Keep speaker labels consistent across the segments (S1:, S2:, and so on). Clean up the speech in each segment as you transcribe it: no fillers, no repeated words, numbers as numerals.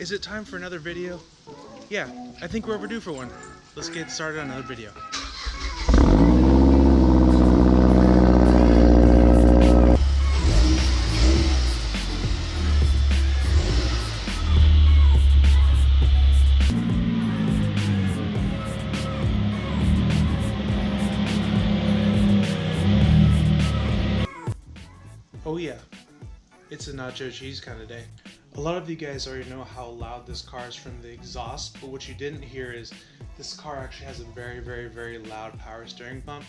S1: Is it time for another video? Yeah, I think we're overdue for one. Let's get started on another video. Oh yeah, it's a nacho cheese kind of day. A lot of you guys already know how loud this car is from the exhaust, but what you didn't hear is this car actually has a very loud power steering pump.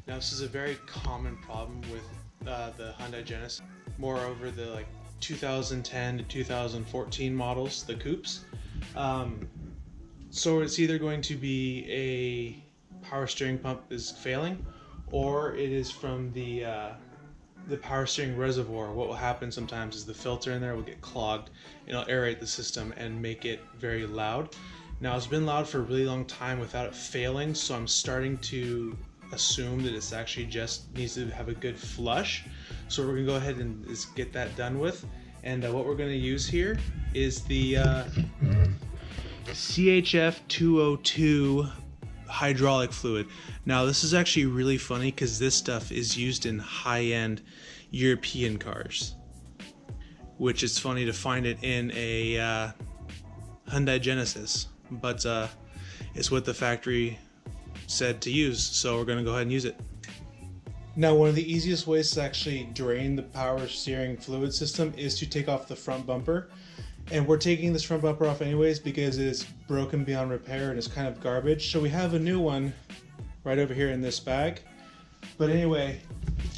S1: Now this is a very common problem with the Hyundai Genesis, moreover the 2010 to 2014 models, the coupes. So it's either going to be a power steering pump is failing, or it is from the power steering reservoir. What will happen sometimes is the filter in there will get clogged and it'll aerate the system and make it very loud. Now it's been loud for a really long time without it failing, so I'm starting to assume that it's actually just needs to have a good flush. So we're gonna go ahead and just get that done with. And what we're gonna use here is the CHF 202 hydraulic fluid. Now this is actually really funny because this stuff is used in high-end European cars, which is funny to find it in a Hyundai Genesis, but it's what the factory said to use, so we're going to go ahead and use it. Now one of the easiest ways to actually drain the power steering fluid system is to take off the front bumper. And we're taking this front bumper off anyways because it is broken beyond repair and it's kind of garbage. So we have a new one right over here in this bag. But anyway,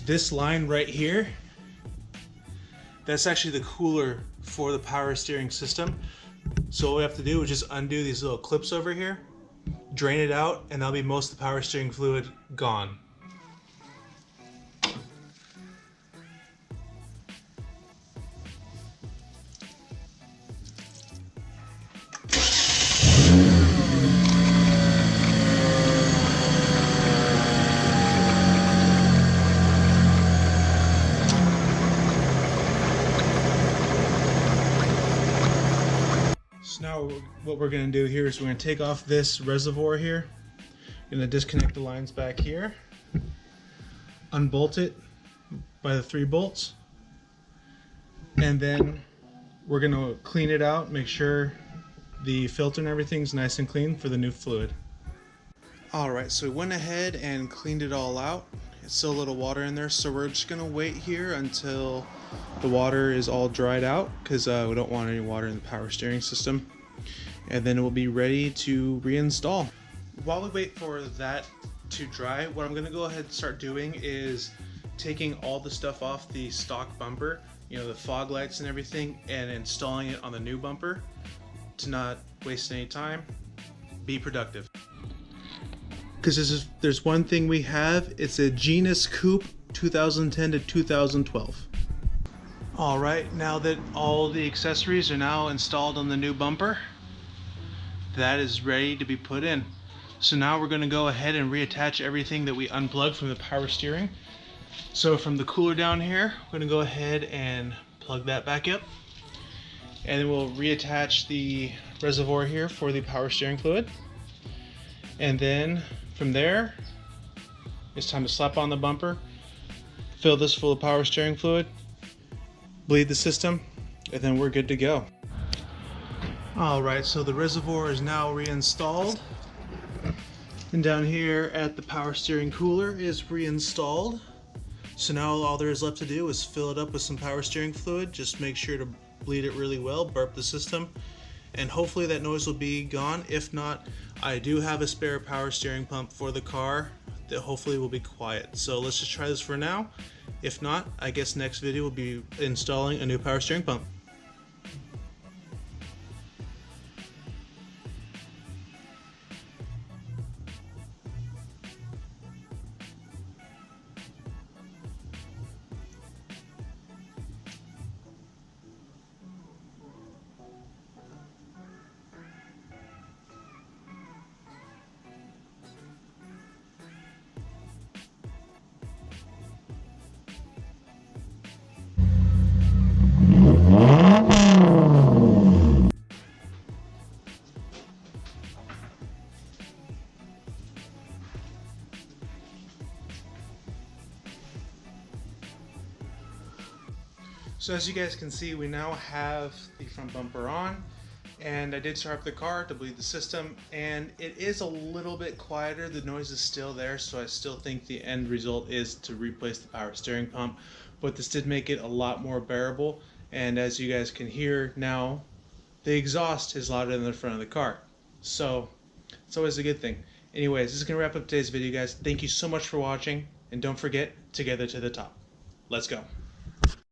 S1: this line right here, that's actually the cooler for the power steering system. So what we have to do is just undo these little clips over here, drain it out, and that'll be most of the power steering fluid gone. So now what we're going to do here is we're going to take off this reservoir here. Going to disconnect the lines back here, unbolt it by the 3 bolts, and then we're going to clean it out, make sure the filter and everything's nice and clean for the new fluid. Alright, so we went ahead and cleaned it all out. It's still a little water in there, so we're just going to wait here until the water is all dried out, because we don't want any water in the power steering system, and then we'll be ready to reinstall. While we wait for that to dry, what I'm going to go ahead and start doing is taking all the stuff off the stock bumper, you know, the fog lights and everything, and installing it on the new bumper to not waste any time, be productive. Because there's one thing we have, it's a Genesis Coupe 2010 to 2012. Alright, now that all the accessories are now installed on the new bumper, that is ready to be put in. So now we're going to go ahead and reattach everything that we unplugged from the power steering. So from the cooler down here, we're going to go ahead and plug that back up. And then we'll reattach the reservoir here for the power steering fluid. And then from there, it's time to slap on the bumper, fill this full of power steering fluid, bleed the system, and then we're good to go. Alright, so the reservoir is now reinstalled, and down here at the power steering cooler is reinstalled. So now all there is left to do is fill it up with some power steering fluid. Just make sure to bleed it really well, burp the system, and hopefully that noise will be gone. If not, I do have a spare power steering pump for the car that hopefully will be quiet. So let's just try this for now. If not, I guess next video will be installing a new power steering pump. So as you guys can see, we now have the front bumper on, and I did start up the car to bleed the system, and it is a little bit quieter. The noise is still there, so I still think the end result is to replace the power steering pump, but this did make it a lot more bearable. And as you guys can hear now, the exhaust is louder than the front of the car, so it's always a good thing. Anyways, this is going to wrap up today's video, guys. Thank you so much for watching, and don't forget, together to the top. Let's go.